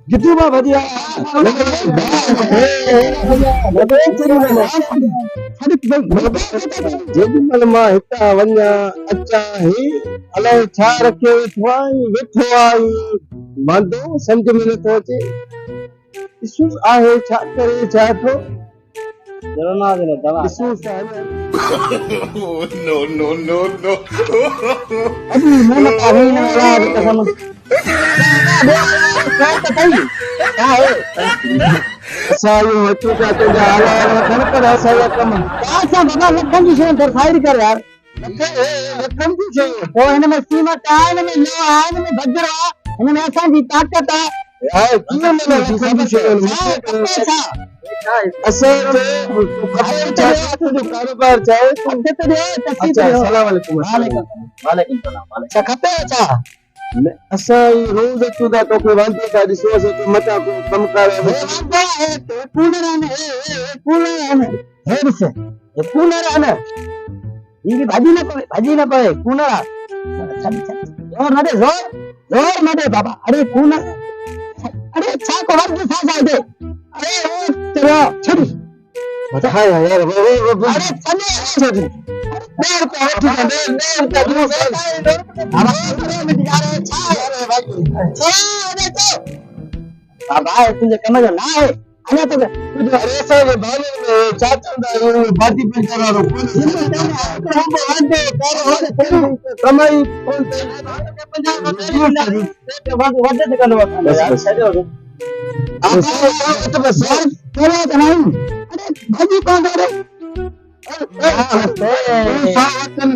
कितनी बार बढ़िया जेॾी महिल मां हितां वञा अचां ही अलाए छा रखियो वेठो आहे वांदो सम्झ में नथो अचे इसूस आहे छा करे छा थो इसूस आहे No, no, no, no. अभी महिनत आहे न यार कसम असां इहो अचूं था तुंहिंजा हालात न कर असांजा कम असां बाबा लखनि जी शयूं दरसाइड कर यार लखनि जी शयूं पोइ हिन में सीमत आहे हिन में लोह आहे हिन में बजर आहे हिन में असांजी ताक़त आहे कीअं मिले सभु शयूं असां तुंहिंजो कारोबार छा आहे सलाम वालेकुम वालेकुम सलाम छा खपे छा असां रोज़ अचूं था तोखे वांदे था ॾिसो असां तूं मथां को कमु कर कूलर आहिनि कूलर आहिनि हे ॾिस हे कूलर आहिनि इनकी भाॼी न पवे कूलर आहे जोर न दे जोर न दे बाबा अरे कूलर अरे छा को वर्ग छा दे अरे तेरा छड़ी बता यार अरे चले देर पे हट देर पे बाबा तुझे कम जो ना है अने तो तुझे ऐसा के बारे में चाचा दा बाती पे करा रो कमाई कौन वडे से करवा यार छड़ो आप तो बस चलो तो नहीं अरे भाजी कौन दे रे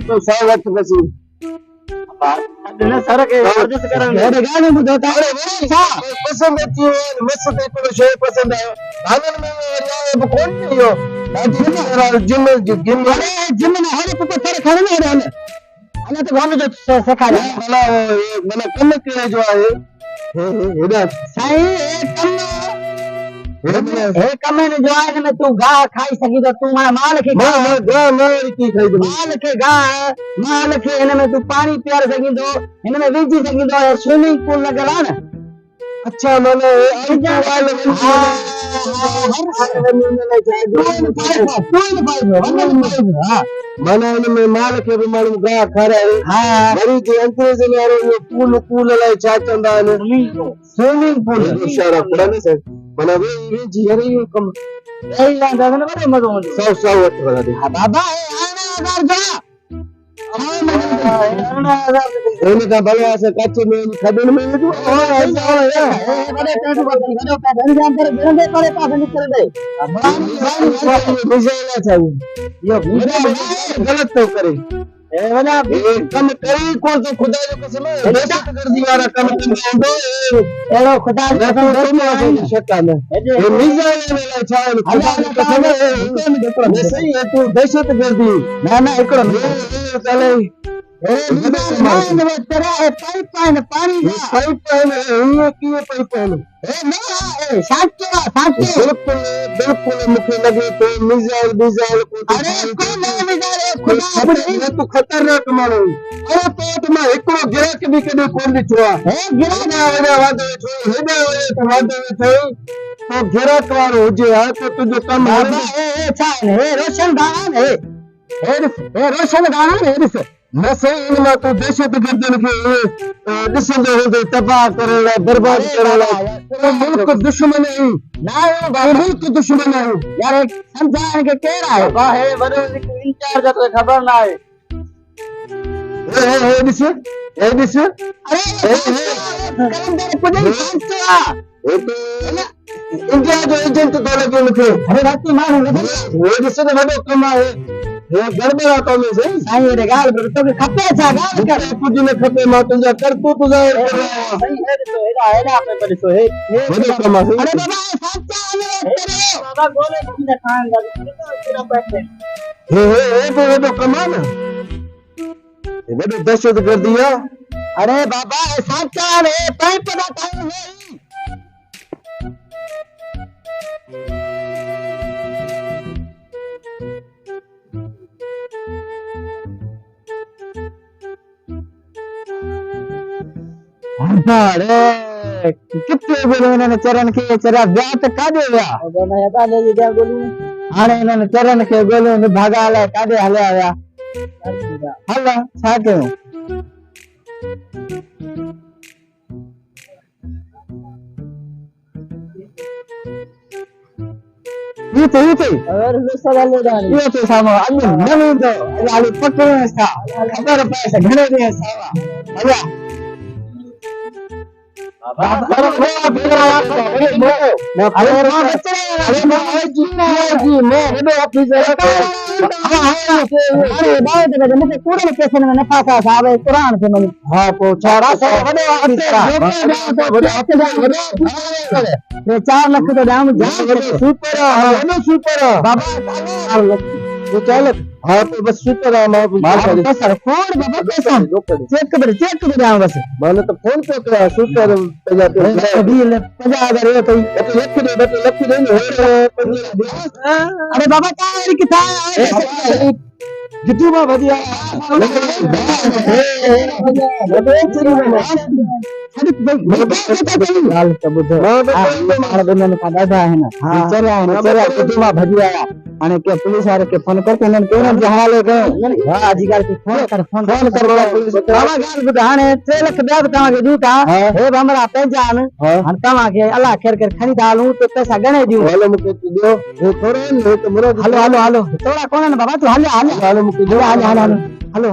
तो सावत बसी सर के जबरदस्त करण अरे गाने बुधो ता अरे छा पसंद अची मस्त हिकिड़ो शइ पसंद आयो भागन में लाए कोन इहो जिम अरे जिम में हर को सर खड़े में रहने अने तो गाने जो सिखाया माना कम के जो आहे हेडा साईं कम हे कम ने जो आहे न तू गा खाई सकी तो तू माल के माल की खाई दो माल के गा माल के इन में तू पानी पियार सकी तो इन में विझी सकी तो स्विमिंग पूल लगल है ना अच्छा माने माना इन में माल के भी मालूम गा खाराए हां वरी जे अंग्रेज ने यारो पूल पूल लाए छा चंदा ने स्विमिंग पूल इशारा पड़ा ने सर माना वे जी यार ये कम ए ला दादा ने बड़े मजो सौ सौ वत बता दे बाबा ए 8000 जा એને કા ભલે આસે કાચી મે ખબર મે જો બડે પેટ બધી ગડો કા ઘર જાન પર ગરંદે પડે પાસ निकल दे बुझाना चाहिए ये गलत तो करे ए वना कम करी कौन तो खुदा जो कसम है दहशत कर दीवारा कम दो एरो खुदा कसम शैतान ये मिजान वाला छान खुदा की कसम है सही है तू दहशत कर दी ना एकड़ो चले पाइप पाइप पानी ये किए पाइप ए ना साथ बिल्कुल मुखे लगे तो मिसाइल मिसाइल अरे कोई नहीं मिसाइल खुदा ये तो खतरनाक मानो अरे पेट में एकड़ो गिराक भी कदे कोन दिठो है गिराक ना वादे छो हेडे तो वादे छो तो गिराक वारो हुजे हा तो तुजो कम ए छा है रोशन गाना है ए रोशन गाना है मैं सही इनमें तो दहशत गर्दन के दिसंदो हो तबाह करेला बर्बाद करेला तो मुल्क दुश्मन है ना भाई मुल्क दुश्मन है यार एक समझाने के केड़ा है बा है बड़ो इंचार्ज तो खबर ना है ए दिस अरे कलंदर पुलिस संस्था ए तो इंडिया जो एजेंट तो लगे मुझे अरे राती मार वो दिस तो बड़ो कम है ये गड़बड़ा तो में सही साईं रे गाल तो के खपे छा गाल कर कुछ ने खपे मा तुजा कर तू तुजा सही है तो एड़ा पे पर सो है बड़ो कम है अरे बाबा सच्चा करे बाबा गोले तुमने खान दा पूरा पैसे हे तो कम है ना ये बड़ो दहशत कर दिया अरे बाबा सच्चा रे पाइप दा टाइम है अरे किथे बोलो इन्हनि चरन खे चरिया विया त काॾे विया हाणे इन्हनि चरन खे ॻोल्हियो भागा लाइ काॾे हलिया विया हल छा कयूं चार लख तो दाम सुपर बाबा हाँ तो बस सुपर सर फोन बाबा चेक कर दाम बस मैंने तो फोन पे करा सुपर 50,000 लख दे अरे बाबा क्या किथा जितू में बढ़िया हाणे के पुलिस वाले के फोन करके इन्हनि के न जहाले गए हां अधिकारी के फोन कर पुलिस बाबा गाल बुधा हाणे 3 लाख दे तवा के जूता हे हमरा पहचान हां तवा के अल्लाह खैर कर खरीद हालू तो पैसा गणे दियो हेलो मुके दियो हे थोड़े तो मुरो हेलो थोड़ा कोन बाबा तू हाले मुके दियो हाले